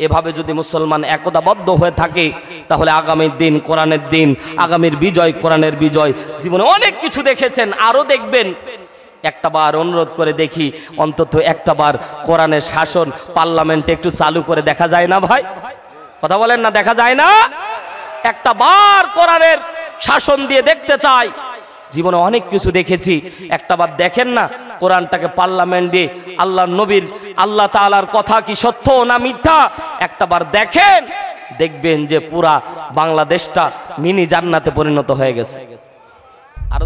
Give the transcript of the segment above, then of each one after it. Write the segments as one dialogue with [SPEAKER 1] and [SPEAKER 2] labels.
[SPEAKER 1] এভাবে যদি মুসলমান একতাবদ্ধ হয়ে থাকে তাহলে আগামীর দিন কোরআনের দিন, আগামীর বিজয় কোরআনের বিজয়। জীবনে অনেক কিছু দেখেছেন, আরো দেখবেন। একটা বার অনুরোধ করে দেখি, অন্তত একটা বার কোরআনের শাসন পার্লামেন্টে একটু চালু করে দেখা যায় না ভাই? কথা বলেন না, দেখা যায় না? একটা বার কোরআনের শাসন দিয়ে দেখতে চাই। জীবনে অনেক কিছু দেখেছি, একটা বার দেখেন না কোরআনটাকে পার্লামেন্ট দিয়ে আল্লাহর নবীর, আল্লাহ তাআলার কথা কি সত্য না মিথ্যা একটা বার দেখেন, দেখবেন যে পুরা বাংলাদেশটা মিনি জান্নাতে পরিণত হয়ে গেছে। আর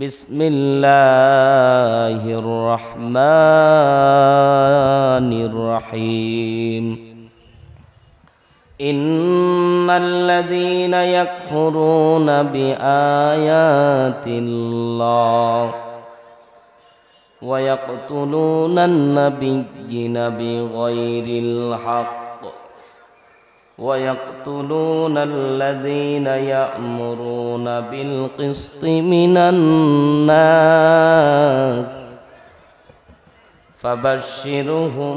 [SPEAKER 1] বিসমিল্লাহির রহমানির রহিম। ইন্নাল্লাযীনা ইয়াকফুরুনা বিআয়াতিল্লাহ ওয়া ইয়াকতুলুনান নাবিয়্যিনা বিগাইরিল হক ويقتلون الذين يأمرون بالقسط من الناس فبشرهم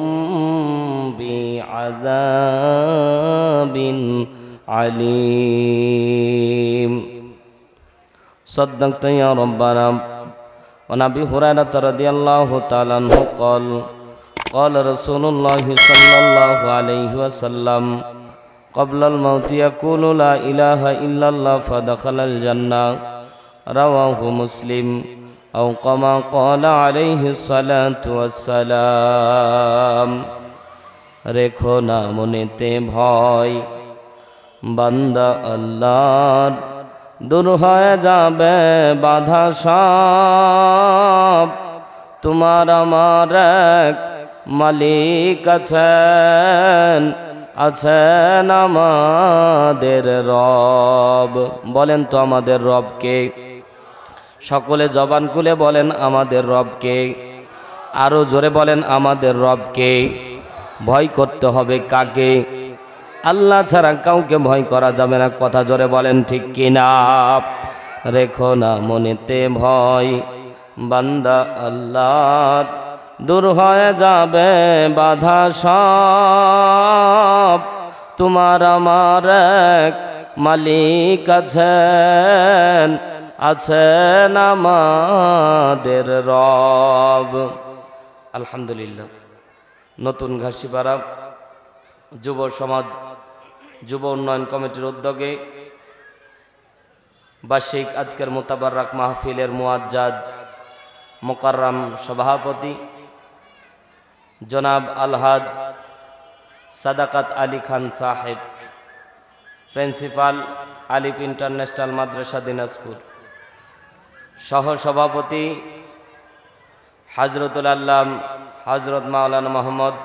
[SPEAKER 1] بعذاب عليم صدقت يا ربنا. وعن أبي هريرة رضي الله تعالى عنه قال قال رسول الله صلى الله عليه وسلم قبل الموت يقول لا إله إلا الله فدخل الجنة رواه مسلم أو كما قال عليه الصلاة والسلام. রেখো না মনেতে ভয়, বান্দা আল্লাহর, দূর হয়ে যাবে বাধা সব। তোমার আমার এক মালিক আছেন, আছেন আমাদের রব। বলেন তো আমাদের রবকে? সকলে জবান খুলে বলেন আমাদের রবকে। আরো জোরে বলেন আমাদের রবকে। ভয় করতে হবে কাকে? আল্লাহ ছাড়া কাউকে ভয় করা যাবে না। কথা জোরে বলেন ঠিক কিনা? রেখো না মনেতে ভয়, বান্দা আল্লাহর, দূর হয়ে যাবে বাধা সব। তোমার আমার এক মালিক আছেন, আছেন আমাদের রব। আলহামদুলিল্লাহ। নতুন ঘাসিপাড়া যুব সমাজ যুব উন্নয়ন কমিটির উদ্যোগে বার্ষিক আজকের মোতাবারক মাহফিলের মুআজ্জাজ মুকাররম সভাপতি জনাব আলহাজ সাদাকাত আলী খান সাহেব, প্রিন্সিপাল আলিফ ইন্টারন্যাশনাল মাদ্রাসা দিনাজপুর, সহ সভাপতি হযরতুল আল্লাম হযরত মাওলানা মোহাম্মদ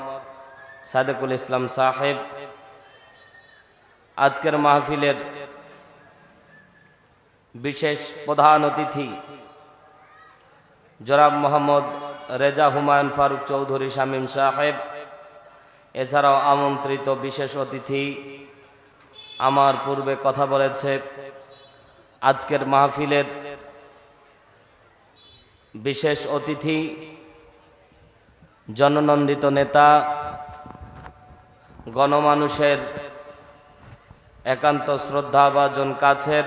[SPEAKER 1] সাদেকুল ইসলাম সাহেব, আজকের মাহফিলের বিশেষ প্রধান অতিথি জনাব মোহাম্মদ রেজা হুমায়ুন ফারুক চৌধুরী শামীম সাহেব, এছাড়াও আমন্ত্রিত বিশেষ অতিথি আমার পূর্বে কথা বলেছে। আজকের মাহফিলের বিশেষ অতিথি জননন্দিত নেতা, গণমানুষের একান্ত শ্রদ্ধাভাজন কাছের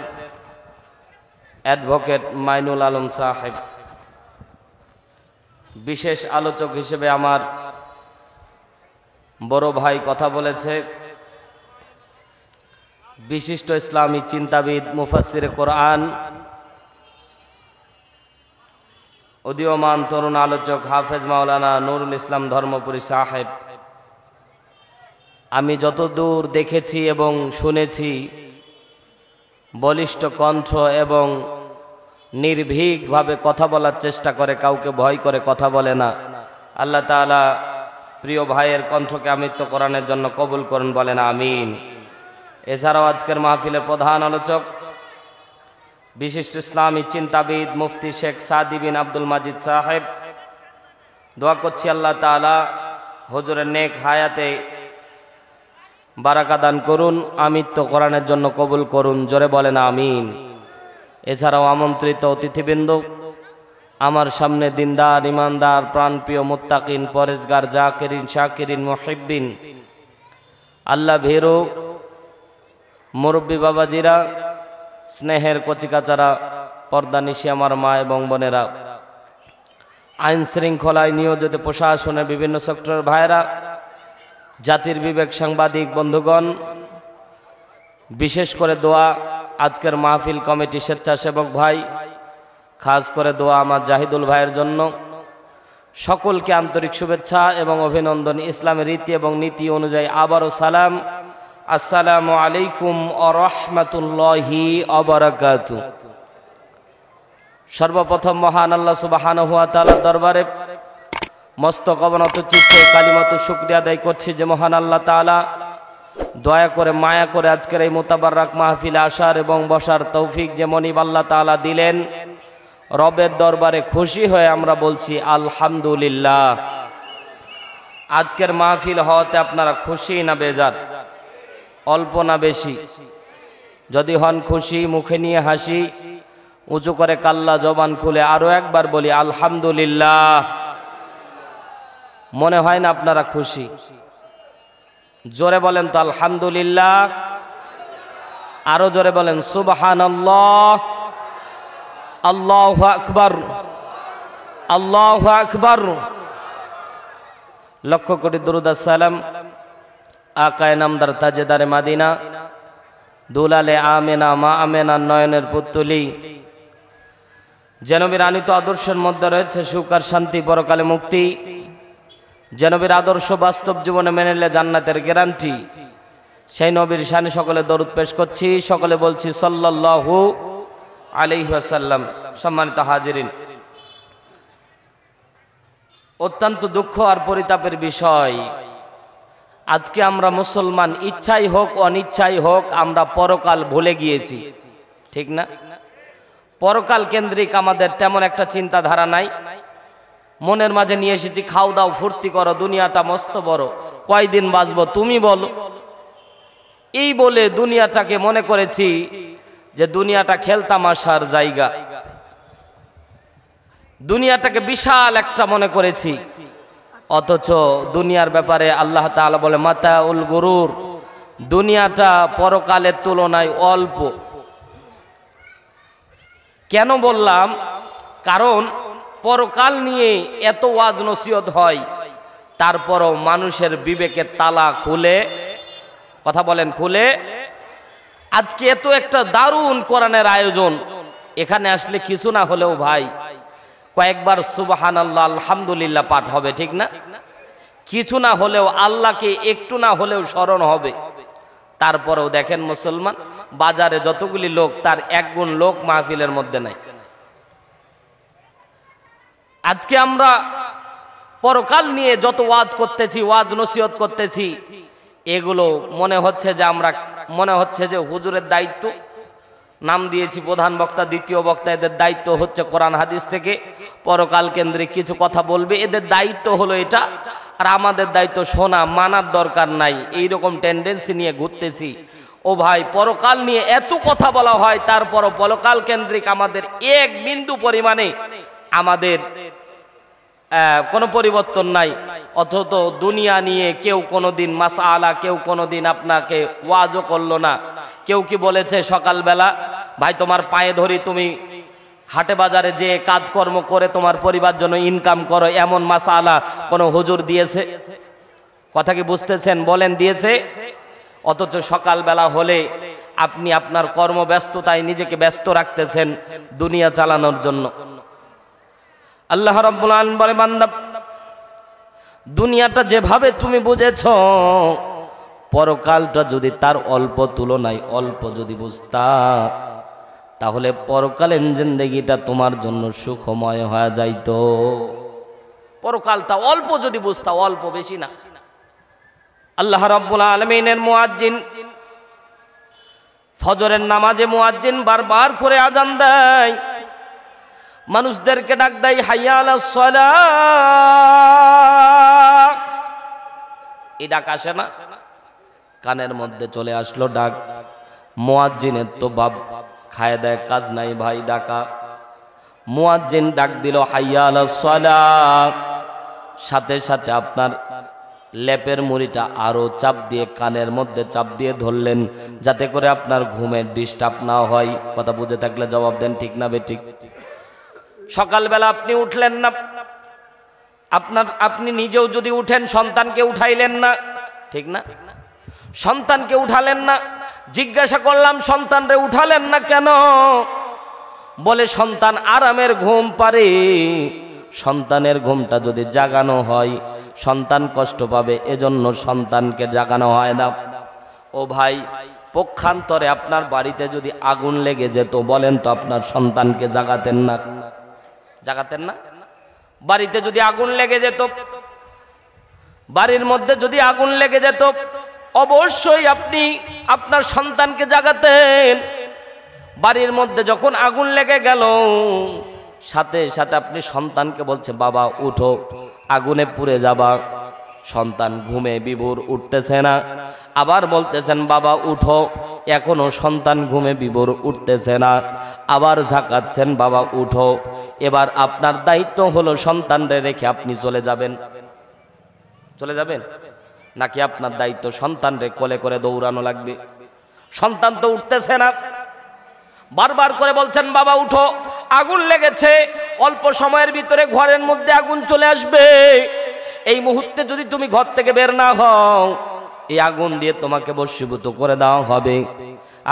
[SPEAKER 1] অ্যাডভোকেট মাইনুল আলম সাহেব। বিশেষ আলোচক হিসেবে আমার বড় ভাই কথা বলেছে, বিশিষ্ট ইসলামী চিন্তাবিদ মুফাসসিরে কোরআন, উদীয়মান তরুণ আলোচক হাফেজ মাওলানা নুরুল ইসলাম ধর্মপুরী সাহেব। আমি যতদূর দেখেছি এবং শুনেছি, বলিষ্ঠ কণ্ঠ এবং নির্ভীকভাবে কথা বলার চেষ্টা করে, কাউকে ভয় করে কথা বলে না। আল্লাহ তাআলা প্রিয় ভাইয়ের কণ্ঠকে আমৃত্য কোরআনের জন্য কবুল করুন, বলেন আমিন। এছাড়াও আজকের মাহফিলের প্রধান আলোচক বিশিষ্ট ইসলামী চিন্তাবিদ মুফতি শেখ সাদি বিন আব্দুল মাজিদ সাহেব। দোয়া করছি আল্লাহ তাআলা হুজুরের নেক হায়াতে বারাকা দান করুন, আমৃত্য কোরআনের জন্য কবুল করুন, জোরে বলেন আমিন। এছাড়াও আমন্ত্রিত অতিথিবৃন্দ, আমার সামনে দিনদার, ইমানদার, প্রাণপ্রিয়, মুত্তাকিন, পরেজগার, জাকিরিন, শাকিরিন, মুহিব্বিন, আল্লাহ ভীরু মুরব্বী বাবাজিরা, স্নেহের কচিকাচারা, পর্দানিশি আমার মা এবং বোনেরা, আইন শৃঙ্খলায় নিয়োজিত প্রশাসনের বিভিন্ন সেক্টরের ভাইরা, জাতির বিবেক সাংবাদিক বন্ধুগণ, বিশেষ করে দোয়া আজকের মাহফিল কমিটি স্বেচ্ছাসেবক ভাই, খাস করে দোয়া আমার জাহিদুল ভাইয়ের জন্য। সকলকে আন্তরিক শুভেচ্ছা এবং অভিনন্দন। ইসলামের রীতি এবং নীতি অনুযায়ী আবারও সালাম, আসসালামু আলাইকুম ওয়া রাহমাতুল্লাহি ওয়া বারাকাতুহু। সর্বপ্রথম মহান আল্লাহ সুবহানাহু ওয়া তাআলার দরবারে মস্তক অবনত চিত্তে কালিমাতু শুকরিয়া আদায় করছি যে মহান আল্লাহ তাআলা দয়া করে মায়া করে আজকের এই মুতাবাররাক মাহফিলে আসার এবং বসার তৌফিক যে মনিব আল্লাহ তাআলা দিলেন, রবের দরবারে খুশি হয়ে আমরা বলছি আলহামদুলিল্লাহ। আজকের মাহফিল হওয়াতে আপনারা খুশি না বেজার? অল্প না বেশি? যদি হন খুশি, মুখে নিয়ে হাসি, উঁচু করে কাল্লা জবান খুলে আরো একবার বলি আলহামদুলিল্লাহ। মনে হয় না আপনারা খুশি? জোরে বলেন তো আলহামদুলিল্লাহ। আরো জোরে বলেন সুবহানাল্লাহ, আল্লাহু আকবার, আল্লাহু আকবার। লক্ষ কোটি দরুদ সালাম আকায়ে নামদার তাজেদারে মাদিনা, দুলালে আমেনা, মা আমেনা নয়নের পুত্তলি, যে নবীর আনিত আদর্শের মধ্যে রয়েছে সুখ আর শান্তি, পরকালে মুক্তি, যে নবীর আদর্শ বাস্তব জীবনে মেনে নিলে জান্নাতের গ্যারান্টি, সেই নবীর শানে সকলে দরুদ পেশ করছি, সকলে বলছি সাল্লাল্লাহু আলাইহি ওয়াসাল্লাম। সম্মানিত হাজিরিন, অত্যন্ত দুঃখ আর পরিতাপের বিষয়, আজকে আমরা মুসলমান, ইচ্ছাই হোক অনিচ্ছাই হোক, আমরা পরকাল ভুলে গিয়েছি, ঠিক না? পরকাল কেন্দ্রিক আমাদের তেমন একটা চিন্তাধারা নাই। মনের মাঝে নিয়ে এসেছি খাও দাও ফুর্তি করো, দুনিয়াটা মস্ত বড়, কয়দিন বাঁচবো তুমি বলো, এই বলে দুনিয়াটাকে মনে করেছি যে দুনিয়াটা খেলতামাশার জায়গা, দুনিয়াটাকে বিশাল একটা মনে করেছি। অথচ দুনিয়ার ব্যাপারে আল্লাহ তাআলা বলে মাতাউল গুরুর, দুনিয়াটা পরকালের তুলনায় অল্প। কেন বললাম? কারণ পরকাল নিয়ে এত ওয়াজ নসিহত হয়, তারপরও মানুষের বিবেকের তালা খুলে, কথা বলেন খুলে। আজকে এত একটা দারুণ কোরআনের আয়োজন, এখানে আসলে কিছু না হলেও ভাই কয়েকবার সুবহানাল্লাহ আলহামদুলিল্লাহ পাঠ হবে, ঠিক না? কিছু না হলেও আল্লাহকে একটু না হলেও স্মরণ হবে। তারপরেও দেখেন মুসলমান, বাজারে যতগুলি লোক, তার এক গুণ লোক মাহফিলের মধ্যে নাই। আজকে আমরা পরকাল নিয়ে যত ওয়াজ করতেছি, ওয়াজ নসিহত করতেছি, এগুলো মনে হচ্ছে যে হুজুরের দায়িত্ব, নাম দিয়েছি প্রধান বক্তা, দ্বিতীয় বক্তা, এদের দায়িত্ব হচ্ছে কোরআন হাদিস থেকে পরকাল কেন্দ্রিক কিছু কথা বলবে, এদের দায়িত্ব হলো এটা, আর আমাদের দায়িত্ব শোনা, মানার দরকার নাই, এইরকম টেন্ডেন্সি নিয়ে ঘুরতেছি। ও ভাই, পরকাল নিয়ে এত কথা বলা হয়, তারপরও পরকাল কেন্দ্রিক আমাদের এক বিন্দু পরিমাণে আমাদের কোনো পরিবর্তন নাই। অথচ দুনিয়া নিয়ে কেউ কোনোদিন মাসআলা, কেউ কোনোদিন আপনাকে ওয়াজও করলো না। কেউ কি বলেছে সকালবেলা, ভাই তোমার পায়ে ধরি, তুমি হাটে বাজারে যে কাজকর্ম করে তোমার পরিবার জন্য ইনকাম করো, এমন মাসআলা কোনো হুজুর দিয়েছে? কথা কি বুঝতেছেন? বলেন দিয়েছে? অথচ সকালবেলা হলে আপনি আপনার কর্মব্যস্ততায় নিজেকে ব্যস্ত রাখতেছেন দুনিয়া চালানোর জন্য। আল্লাহ রাব্বুল আলামিন বলে, বান্দা দুনিয়াটা যেভাবে তুমি বুঝেছো, পরকালটা যদি তার অল্প তুলনায় অল্প যদি বুঝতা, তাহলে পরকালীন জিন্দেগিটা তোমার জন্য সুখময় হয়ে যাইতো। পরকালটা অল্প যদি বুঝতা, অল্প, বেশি না। আল্লাহ রাব্বুল আলামিনের মুয়াজ্জিন, ফজরের নামাজে মুয়াজ্জিন বারবার করে আজান দেয়, মানুষদেরকে ডাক দেয় হাইয়া আলাস সালাহ। এই ডাক আসে না? কানের মধ্যে চলে আসলো ডাক। মুয়াজ্জিনের তো খায় দেয়, কাজ নাই ভাই, ডাকা। মুয়াজ্জিন ডাক দিল হাইয়া আলাস সালাহ, সাথে সাথে আপনার লেপের মুড়িটা আরো চাপ দিয়ে, কানের মধ্যে চাপ দিয়ে ধরলেন, যাতে করে আপনার ঘুমের ডিস্টার্ব না হয়। কথা বুঝে থাকলে জবাব দেন, ঠিক না বেঠিক? সকালবেলা আপনি উঠলেন না, আপনি নিজেও যদি উঠেন, সন্তানকে উঠাইলেন না, ঠিক না? সন্তানকে উঠালেন না। জিজ্ঞাসা করলাম, সন্তানরে উঠালেন না কেন? বলে সন্তান আরামের ঘুম পারে, সন্তানের ঘুমটা যদি জাগানো হয় সন্তান কষ্ট পাবে, এজন্য সন্তানকে জাগানো হয় না। ও ভাই, পক্ষান্তরে আপনার বাড়িতে যদি আগুন লেগে যেত, বলেন তো আপনার সন্তানকে জাগাতেন না? জাগাতেন না? বাড়িতে যদি আগুন লেগে যেত, বাড়ির মধ্যে যদি আগুন লেগে যেত, অবশ্যই আপনি আপনার সন্তানকে জাগাতেন। বাড়ির মধ্যে যখন আগুন লেগে গেল, সাথে সাথে আপনি সন্তানকে বলছেন, বাবা উঠো, আগুনে পুড়ে যাবা। সন্তান ঘুমে বিভোর, উঠতেছে না। আবার বলতেছেন, বাবা উঠো, এখনো সন্তান ঘুমে বিভোর, উঠতেছে না। আবার ঝাঁকাচ্ছেন, বাবা উঠো। এবার আপনার দায়িত্ব হলো সন্তানরে রেখে আপনি চলে যাবেন। চলে যাবেন নাকি আপনার দায়িত্ব সন্তানরে কোলে করে দৌড়ানো লাগবে? সন্তান তো উঠতেছে না, বারবার করে বলছেন, বাবা উঠো, আগুন লেগেছে, অল্প সময়ের ভিতরে ঘরের মধ্যে আগুন চলে আসবে। এই মুহূর্তে যদি তুমি ঘর থেকে বের না হও, এই আগুন দিয়ে তোমাকে বশীভূত করে দেওয়া হবে।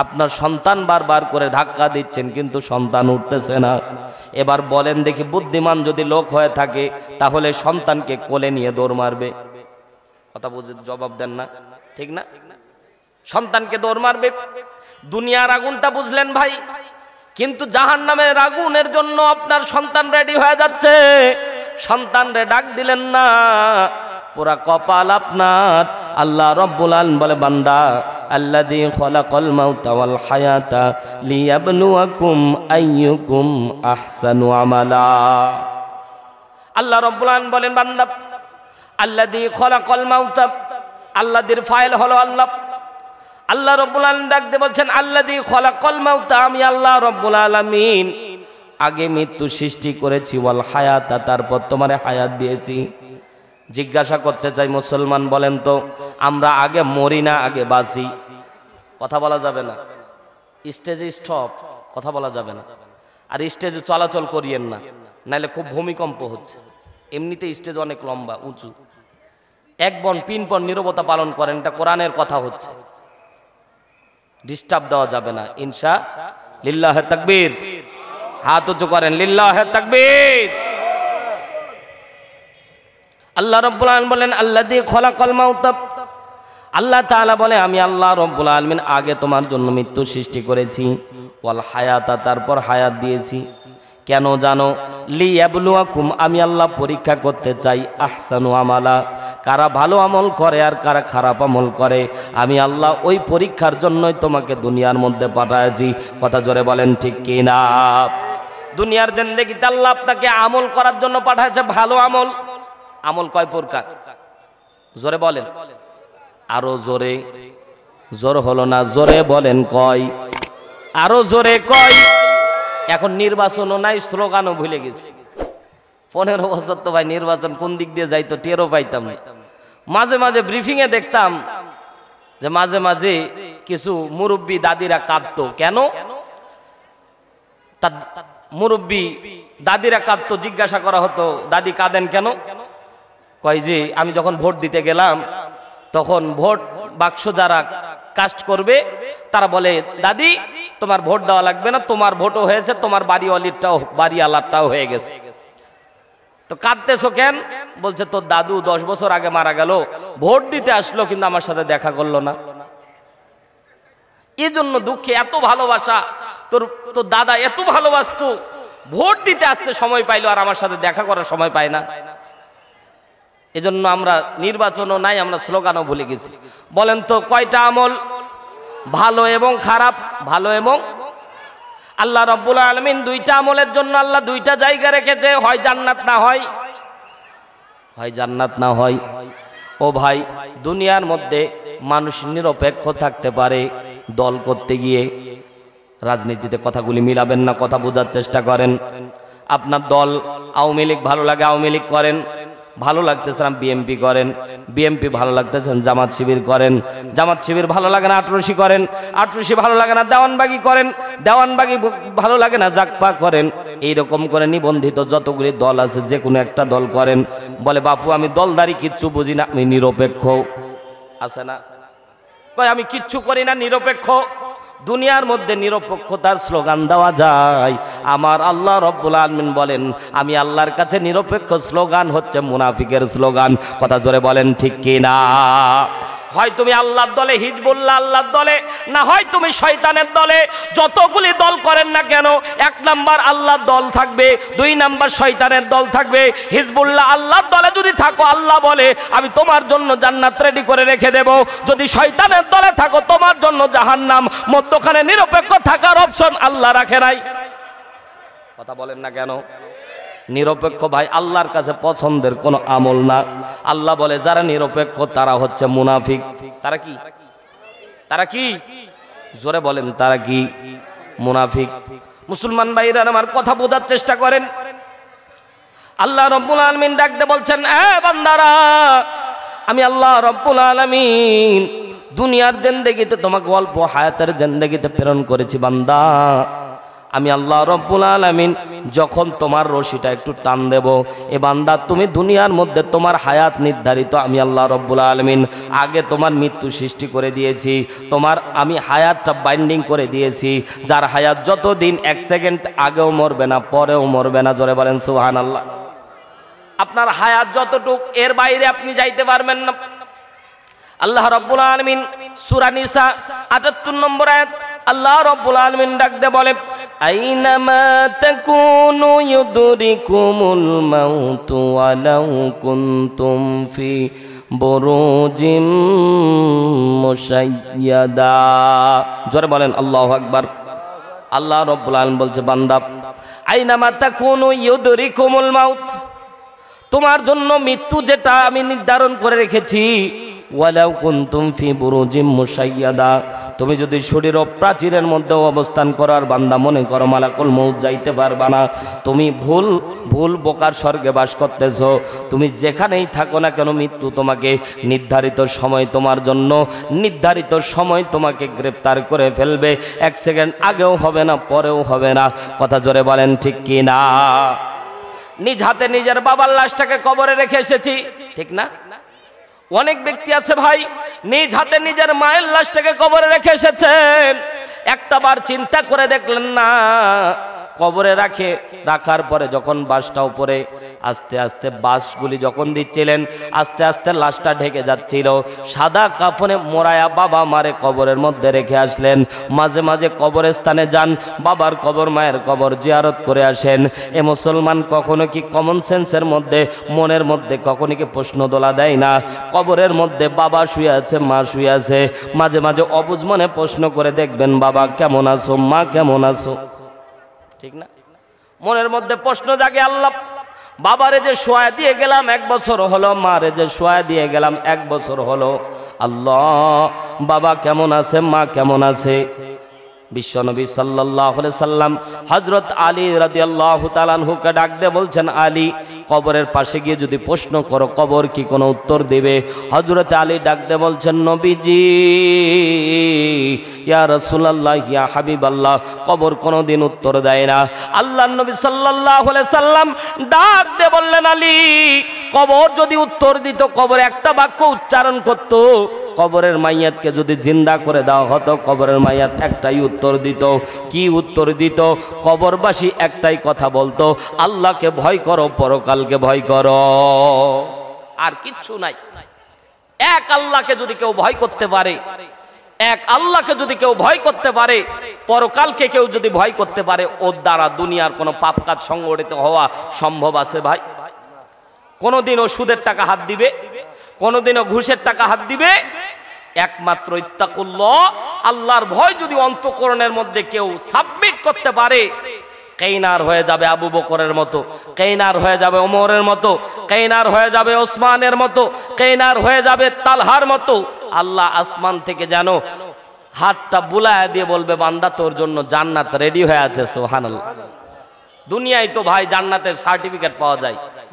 [SPEAKER 1] আপনার সন্তান বারবার করে ধাক্কা দিচ্ছেন, কিন্তু সন্তান উঠতেছে না। এবার বলেন দেখি, বুদ্ধিমান যদি লোক হয়ে থাকে তাহলে সন্তানকে কোলে নিয়ে দৌড় মারবে? কথা বুঝে জবাব দেন না, ঠিক না? সন্তানকে দৌড় মারবে। দুনিয়ার আগুনটা বুঝলেন ভাই, কিন্তু জাহান্নামের আগুনের জন্য আপনার সন্তান রেডি হয়ে যাচ্ছে। সন্তানরে ডাক দিলেন না, পুরা কপাল আপনার। আল্লাহ রাব্বুল আলামিন বলে, বান্দা, আল্লাযী খালাকাল মাউতা ওয়াল হায়াতা লিয়াবলুয়াকুম আইয়ুকুম আহসানু আমালা। আল্লাহ রাব্বুল আলামিন বলেন, বান্দা, আল্লাযী খালাকাল মাউতা, আল্লাহর ফাইল হলো আল্লাহ। আল্লাহ রাব্বুল আলামিন ডাক দিয়ে বলছেন, আল্লাযী খালাকাল মাউতা, আমি আল্লাহ রাব্বুল আলামিন আগে মৃত্যু সৃষ্টি করেছি, ওয়াল হায়াতা, তারপর তোমারে হায়াত দিয়েছি। জিজ্ঞাসা করতে চাই, মুসলমান বলেন তো, আমরা আগে মরি না আগে বাঁচি? কথা বলা যাবে না। স্টেজে স্টপ, কথা বলা যাবে না। আর স্টেজে চলাচল করিয়েন না, নাহলে খুব ভূমিকম্প হচ্ছে। এমনিতে স্টেজ অনেক লম্বা উঁচু। এক বন পিন পর নীরবতা পালন করেন, এটা কোরআনের কথা হচ্ছে। ডিস্টার্ব দেওয়া যাবে না। ইনশা লিল্লাহে তাকবীর। হাত উঁচু করেন, লিল্লাহে তাকবীর। আল্লাহ রাব্বুল আলামিন বলেন, আল্লাযী খালাকাল মাউতা, আল্লাহ তাআলা বলে, আমি আল্লাহ রাব্বুল আলামিন আগে তোমার জন্য মৃত্যু সৃষ্টি করেছি, ওয়াল হায়াতা, তারপর হায়াত দিয়েছি। কেন জানো? লিয়াবলুয়াকুম, আমি আল্লাহ পরীক্ষা করতে চাই, আহসানু আমালা, কারা ভালো আমল করে আর কারা খারাপ আমল করে। আমি আল্লাহ ওই পরীক্ষার জন্যই তোমাকে দুনিয়ার মধ্যে পাঠাইছি। কথা জোরে বলেন, ঠিক কি না? দুনিয়ার জিন্দেগিতে আল্লাহ আপনাকে আমল করার জন্য পাঠাইছে, ভালো আমল। আমল কয় প্রকার? জোরে বলেন, আরো জোরে। জোর হলো না, জোরে বলেন কয়, আরো জোরে কয়। এখন নির্বাচনও নাই, স্লোগানও ভুলে গেছি। 15 বছর তো ভাই নির্বাচন কোন দিক দিয়ে যাইতো টেরও পাইতাম না। মাঝে মাঝে ব্রিফিংয়ে দেখতাম যে মাঝে মাঝে কিছু মুরব্বী দাদিরা কাঁদতো। কেন? তার মুরব্বী দাদিরা কাঁদতো, জিজ্ঞাসা করা হতো, দাদি কাঁদেন কেন? কয় যে আমি যখন ভোট দিতে গেলাম, তখন ভোট বাক্স যারা কাস্ট করবে তারা বলে, দাদি তোমার ভোট দেওয়া লাগবে না, তোমার ভোটও হয়েছে, তোমার বাড়িওয়ালারটাও হয়ে গেছে, তো কাঁদতেছো কেন? বলছে, তোর দাদু 10 বছর আগে মারা গেল, ভোট দিতে আসলো কিন্তু আমার সাথে দেখা করলো না, এই জন্য দুঃখে। এত ভালোবাসা, তোর দাদা এত ভালোবাসতো, ভোট দিতে আসতে সময় পাইলো আর আমার সাথে দেখা করার সময় পায় না। এজন্য আমরা নির্বাচনও নাই, আমরা স্লোগানও ভুলে গেছি। বলেন তো কয়টা আমল? ভালো এবং খারাপ। ভালো এবং, আল্লাহ রাব্বুল আলামিন 2টা আমলের জন্য আল্লাহ 2টা জায়গা রেখেছে, হয় জান্নাত না হয়, হয় জান্নাত না হয়। ও ভাই, দুনিয়ার মধ্যে মানুষ নিরপেক্ষ থাকতে পারে দল করতে গিয়ে, রাজনীতিতে কথাগুলি মিলাবেন না, কথা বোঝার চেষ্টা করেন। আপনার দল আওয়ামী লীগ ভালো লাগে আওয়ামী লীগ করেন, ভালো লাগতেছেন বিএমপি করেন, বিএমপি ভালো লাগতেছেন জামাত শিবির করেন, জামাত শিবির ভালো লাগে না আটরশি করেন, আটরশি ভালো লাগে না দেওয়ানবাগি করেন, দেওয়ানবাগি ভালো লাগে না জাকপা করেন। এইরকম করে নিবন্ধিত যতগুলি দল আছে যে কোনো একটা দল করেন। বলে বাপু আমি দলদারি কিচ্ছু বুঝি না, আমি নিরপেক্ষ। আছে না? কয় আমি কিচ্ছু করি না, নিরপেক্ষ। দুনিয়ার মধ্যে নিরপেক্ষতার স্লোগান দেওয়া যায়, আমার আল্লাহ রব্বুল আলামিন বলেন আমি আল্লাহর কাছে নিরপেক্ষ স্লোগান হচ্ছে মুনাফিকের স্লোগান। কথা জোরে বলেন ঠিক কি না? হয় তুমি আল্লাহর দলে, হিজবুল্লাহ আল্লাহর দলে, না হয় তুমি শয়তানের দলে। যতগুলি দল করেন না কেন, এক নাম্বার আল্লাহর দল থাকবে, দুই নাম্বার শয়তানের দল থাকবে। হিজবুল্লাহ আল্লাহর দলে যদি থাকো, আল্লাহ বলে আমি তোমার জন্য জান্নাত রেডি করে রেখে দেব। যদি শয়তানের দলে থাকো, তোমার জন্য জাহান্নাম। মধ্যখানে নিরপেক্ষ থাকার অপশন আল্লাহ রাখে নাই। কথা বলেন না কেন? নিরপেক্ষ ভাই আল্লাহর কাছে পছন্দের কোনো আমল না। আল্লাহ বলে যারা নিরপেক্ষ তারা হচ্ছে মুনাফিক। তারা কি? তারা কি? জোরে বলেন, তারা কি? মুনাফিক। মুসলমান ভাইরা আমার কথা বোঝার চেষ্টা করেন। আল্লাহ রব্বুল আলামিন ডাকতে বলছেন, এ বান্দারা, আমি আল্লাহ রব্বুল আলামিন দুনিয়ার জিন্দেগিতে তোমাকে অল্প হায়াতের জিন্দেগিতে প্রেরণ করেছি বান্দা। আমি আল্লাহ রব্বুল আলামিন যখন তোমার রশিটা একটু টান দেব, এ বান্দা তুমি দুনিয়ার মধ্যে তোমার হায়াত নির্ধারিত আমি আল্লাহ রব্বুল আলামিন আগে তোমার মৃত্যু সৃষ্টি করে দিয়েছি। তোমার আমি হায়াতটা বাইন্ডিং করে দিয়েছি, যার হায়াত যতদিন এক সেকেন্ড আগেও মরবে না পরেও মরবে না। জোরে বলেন সুবহানাল্লাহ। আপনার হায়াত যতটুক, এর বাইরে আপনি যাইতে পারবেন না। আল্লাহ রব্বুল আলামিন সূরা নিসা ৭৮ নম্বর আয়াত আল্লাহ রব্বুল আলামিন ডাকতে বলে, আইনামা তাকুনু ইউদরিকুমুল মাউতু ওয়ালাউ কুনতুম ফি বুরুজিম মুশাইয়াদা। জোরে বলেন আল্লাহু আকবার। আল্লাহ রব্বুল আলামিন বলছে, বান্দা আইনামা তাকুনু ইউদরিকুমুল মাউত, তোমার জন্য মৃত্যু যেটা আমি নির্ধারণ করে রেখেছি, ওয়ালাউ কুনতুম ফি বুরুজিম মুশাইয়াদা, তুমি যদি শরীর ও প্রাচীরের মধ্যে অবস্থান করার বান্দা মনে করো মালাকুল মউত যাইতে পারবা না, তুমি ভুল বোকার স্বর্গে বাস করতেছ। তুমি যেখানেই থাকো না কেন, মৃত্যু তোমাকে নির্ধারিত সময়, তোমার জন্য নির্ধারিত সময় তোমাকে গ্রেফতার করে ফেলবে। এক সেকেন্ড আগেও হবে না পরেও হবে না। কথা জোরে বলেন ঠিক কি না? নিজ হাতে নিজের বাবার লাশটাকে কবরে রেখে এসেছি, ঠিক না? অনেক ব্যক্তি আছে ভাই নিজ হাতে নিজের মায়ের লাশটাকে কবরে রেখে এসেছেন। একটা বার চিন্তা করে দেখলেন না, কবরে রাখার পরে যখন বাসটা উপরে আস্তে আস্তে বাসগুলি যখন দিচ্ছিলেন, আস্তে আস্তে লাশটা ঢেকে যাচ্ছিল, সাদা কাফনে মোড়ায়া বাবা মারে কবরের মধ্যে রেখে আসলেন। মাঝে মাঝে কবরস্থানে যান, বাবার কবর মায়ের কবর জিয়ারত করে আসেন। এ মুসলমান কখনো কি কমন সেন্সের মধ্যে, মনের মধ্যে কখনো কি প্রশ্ন দোলা দেয় না? কবরের মধ্যে বাবা শুয়ে আছে, মা শুয়ে আছে, মাঝে মাঝে অবুঝ মনে প্রশ্ন করে দেখবেন, বাবা কেমন আছো, মা কেমন আছো, ঠিক না? মনের মধ্যে প্রশ্ন জাগে, আল্লাহ বাবারে যে শোয়া দিয়ে গেলাম 1 বছর হলো, মারে যে শোয়া দিয়ে গেলাম 1 বছর হলো, আল্লাহ বাবা কেমন আছে, মা কেমন আছে? বিশ্বনবী সাল্লাল্লাহু আলাইহি সাল্লাম হযরত আলী রাদিয়াল্লাহু তাআলা আনহুকে ডাক দিয়ে বলছেন, আলী কবরের পাশে গিয়ে যদি প্রশ্ন করো কবর কি কোনো উত্তর দেবে? হযরত আলী ডাক দিয়ে বলছেন, নবীজি ইয়া রাসূলুল্লাহ ইয়া হাবিবাল্লাহ, কবর কোনোদিন উত্তর দেয় না। আল্লাহর নবী সাল্লাল্লাহু আলাইহি সাল্লাম ডাক দিয়ে বললেন, আলী কবর যদি উত্তর দিত, কবর একটা বাক্য উচ্চারণ করত, কবরের মাইয়াতকে যদি জিন্দা করে দেওয়া হতো, কবরের মাইয়াত একটাই উত্তর দিত। কি উত্তর দিত? কবরবাসী একটাই কথা বলতো, আল্লাহকে ভয় করো, পরকালকে ভয় করো, আর কিচ্ছু নাই। এক আল্লাহকে যদি কেউ ভয় করতে পারে, এক আল্লাহকে যদি কেউ ভয় করতে পারে, পরকালকে কেউ যদি ভয় করতে পারে, ওর দ্বারা দুনিয়ার কোনো পাপ কাজ সংগঠিত হওয়া সম্ভব আছে ভাই? কোনোদিনও সুদের টাকা হাত দিবে? কোনোদিনও ঘুষের টাকা হাত দিবে? একমাত্র ইত্তাকুল্লাহ, আল্লাহর ভয় যদি অন্তঃকরণের মধ্যে কেউ সাবমিট করতে পারে, কেইনার হয়ে যাবে আবু বকরের মতো, কেইনার হয়ে যাবে ওমরের মতো, কেইনার হয়ে যাবে ওসমানের মতো, কেইনার হয়ে যাবে তালহার মতো। আল্লাহ আসমান থেকে যেন হাতটা বুলায় দিয়ে বলবে বান্দা তোর জন্য জান্নাত রেডি হয়ে আছে। সুবহানাল্লাহ। দুনিয়ায় তো ভাই জান্নাতের সার্টিফিকেট পাওয়া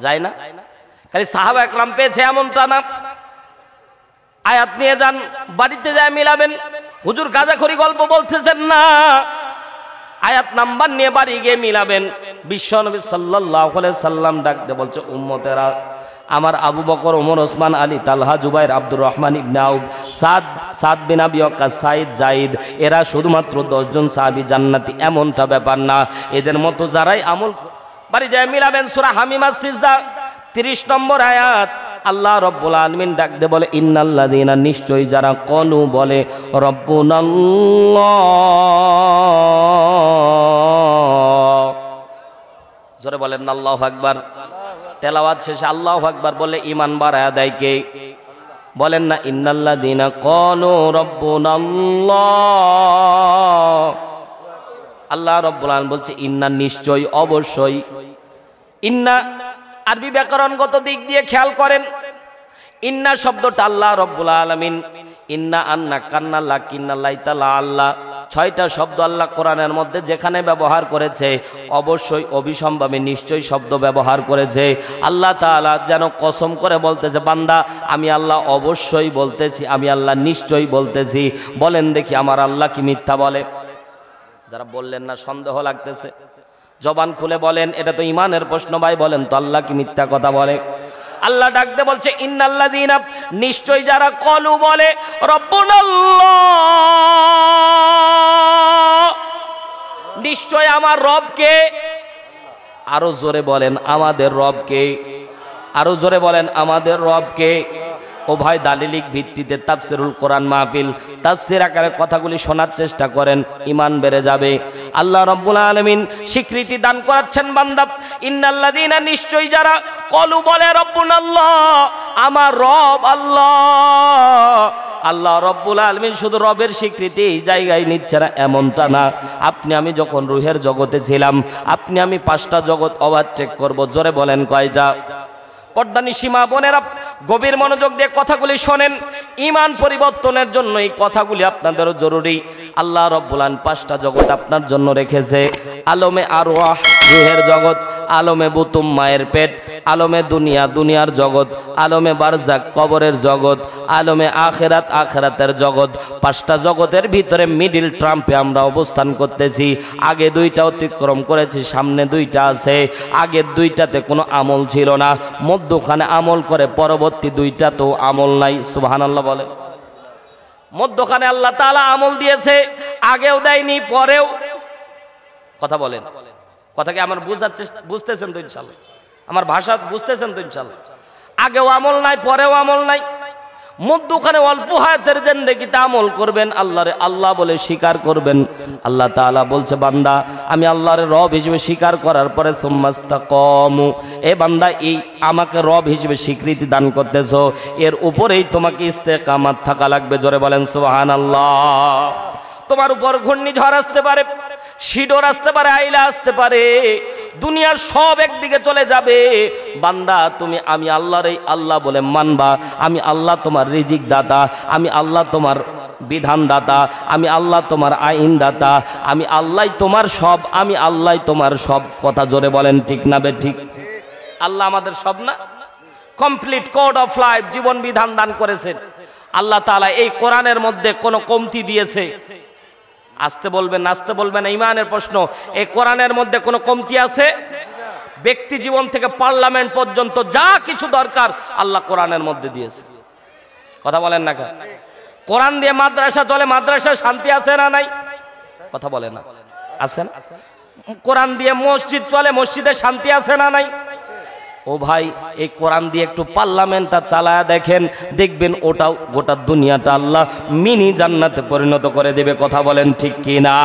[SPEAKER 1] যায় না? খালি সাহাবা একরাম পেয়েছে এমনটা না। আয়াত নিয়ে যান, বাড়িতে যায় মিলাবেন। হুজুর গাঁজাখড়ি গল্প বলতেছেন না, আয়াত নাম্বার নিয়ে বাড়ি গিয়ে মিলাবেন। বিশ্বনবী সাল্লাল্লাহু আলাইহি সাল্লাম ডাকতে বলছে, উম্মতেরা আমার আবু বকর, ওমর, ওসমান, আলী, তালহা, জুবাইর, আব্দুর রহমান ইবনে আউফ, সাদ বিন আবি ওয়াক্কাস, সাইদ, জাইদ, এরা শুধুমাত্র 10 জন সাহাবী জান্নাতি, এমনটা ব্যাপার না। এদের মতো যারাই আমল, বাড়ি যায় মিলাবেন। সূরা হামিমাস সিজদা 30 নম্বর আয়াত। আল্লাহ রব্বুল আলামিন ডাকতে বলে, ইন্নাল্লাযীনা, নিশ্চয়ই যারা, কলু বলে, রব্বুনাল্লাহ, জোরে বলেন না আল্লাহু আকবার। তেলাওয়াত শেষে আল্লাহু আকবার বলে ঈমান বাড়ায়া দেয় কে? বলেন না, ইন্নাল্লাযীনা কলু রব্বুনাল্লাহ। আল্লাহ রব্বুল আলামিন বলছে ইন্না, নিশ্চয়ই, অবশ্যই। ইন্না আরবি ব্যাকরণগত দিক দিয়ে খেয়াল করেন, ইন্না শব্দটা আল্লাহ রব্বুল আলামিন, ইন্না, আন্না, কান্না, লাকিন্না, লাইতালা, আল্লাহ, 6টা শব্দ আল্লাহ কোরআনের মধ্যে যেখানে ব্যবহার করেছে অবশ্যই, অবিসম্ভাবে, নিশ্চয়ই শব্দ ব্যবহার করেছে। আল্লাহ তাআলা যেন কসম করে বলতেছে, বান্দা আমি আল্লাহ অবশ্যই বলতেছি, আমি আল্লাহ নিশ্চয়ই বলতেছি। বলেন দেখি আমার আল্লাহ কি মিথ্যা বলে? যারা বললেন না সন্দেহ লাগতেছে, জবান খুলে বলেন, এটা তো ইমানের প্রশ্ন ভাই, বলেন তো আল্লাহ কি মিথ্যা কথা বলে? আল্লাহ ডাকতে বলছে, ইন্নাল্লাযীনা, নিশ্চয়ই যারা, কলু বলে, রব্বুনাল্লাহ, নিশ্চয় আমার রবকে। আরো জোরে বলেন আমাদের রবকে। আরো জোরে বলেন আমাদের রবকে। ও ভাই, দালিলিক ভিত্তিতে তাফসিরুল কোরআন মাহফিল, তাফসির আকারে কথাগুলি শোনার চেষ্টা করেন, ঈমান বেড়ে যাবে। আল্লাহ রাব্বুল আলামিন স্বীকৃতি দান করাচ্ছেন, বান্দা ইন্নাল্লাযীনা, নিশ্চয়ই যারা, কলু বলে, রব্বুনাল্লাহ, আমার রব আল্লাহ। আল্লাহ রব্বুল আলামিন শুধু রবের স্বীকৃতি এই জায়গায় নিচ্ছে না, এমনটা না। আপনি আমি যখন রুহের জগতে ছিলাম, আপনি আমি 5টা জগৎ ওভারটেক করব। জোরে বলেন কয়টা? পর্দানিশী মা বোনেরা গভীর মনোযোগ দিয়ে কথাগুলি শোনেন। ঈমান পরিবর্তনের জন্য এই কথাগুলি আপনাদেরও জরুরি। আল্লাহ রব্বুল আলামিন 5টা জগৎ আপনার জন্য রেখেছে। আলমে আরওয়াহ, রুহের জগৎ, আলমে বুতুম, মায়ের পেট, আলমে দুনিয়া, দুনিয়ার জগৎ, আলমে বারজাক, কবরের জগৎ, আলমে আখিরাত, আখিরাতের জগৎ। 5টা জগতের ভিতরে মিডিল ট্রাম্পে আমরা অবস্থান করতেছি। আগে 2টা অতিক্রম করেছি, সামনে 2টা আছে। আগের 2টাতে কোনো আমল ছিল না, মধ্যখানে আমল করে, পরবর্তী 2টা তো আমল নাই। সুবহানাল্লাহ বলে। মধ্যখানে আল্লাহ তাআলা আমল দিয়েছে, আগেও দেয়নি, পরেও। কথা বলেন, কথা কি আমার বুঝতেছেন তো ইনশাআল্লাহ? আমার ভাষা বুঝতেছেন তো ইনশাআল্লাহ? আগেও আমল নাই, পরেও আমল নাই, মধ্যখানে অল্প হায়াতের জিন্দেগিতে আমল করবেন, আল্লাহরে আল্লাহ বলে স্বীকার করবেন। আল্লাহ তাআলা বলছে, বান্দা আমি আল্লাহর রব হিসেবে স্বীকার করার পরে সুম্মাস্তাকামু, এ বান্দা এই আমাকে রব হিসেবে স্বীকৃতি দান করতেছো, এর উপরেই তোমাকে ইস্তেকামাত থাকা লাগবে। জোরে বলেন সুবহানাল্লাহ। তোমার উপর ঘূর্ণিঝড় আসতে পারে, শিডোর আসতে পারে, আইলা আসতে পারে, দুনিয়ার সব একদিকে চলে যাবে। বান্দা তুমি আমি আল্লাহর এই আল্লাহ বলে মানবা। আমি আল্লাহ তোমার রিজিক দাতা, আমি আল্লাহ তোমার বিধান দাতা, আমি আল্লাহ তোমার আইন দাতা, আমি আল্লাহ তোমার সব, আমি আল্লাহ তোমার সব। কথা জোরে বলেন ঠিক না বে ঠিক? আল্লাহ আমাদের সব না? কমপ্লিট কোড অফ লাইফ, জীবন বিধান দান করেছেন আল্লাহ তাআলা। এই কোরআনের মধ্যে কোনো কমতি দিয়েছে? আসতে বলবেন, নাচতে বলবেন, ঈমানের প্রশ্ন। এই কোরআনের মধ্যে কোনো কমতি আছে? ব্যক্তি জীবন থেকে পার্লামেন্ট পর্যন্ত যা কিছু দরকার আল্লাহ কোরআনের মধ্যে দিয়েছে। কথা বলেন না কেন? কোরআন দিয়ে মাদ্রাসা চলে, মাদ্রাসায় শান্তি আছে না নাই? কথা বলে না, আছে না? কোরআন দিয়ে মসজিদ চলে, মসজিদে শান্তি আছে না নাই? ও ভাই, এই কোরআন দিয়ে একটু পার্লামেন্টটা চালায়া দেখেন, দেখবেন ওটাও গোটা দুনিয়াটা আল্লাহ মিনি জান্নাতে পরিণত করে দেবে। কথা বলেন ঠিক কি না?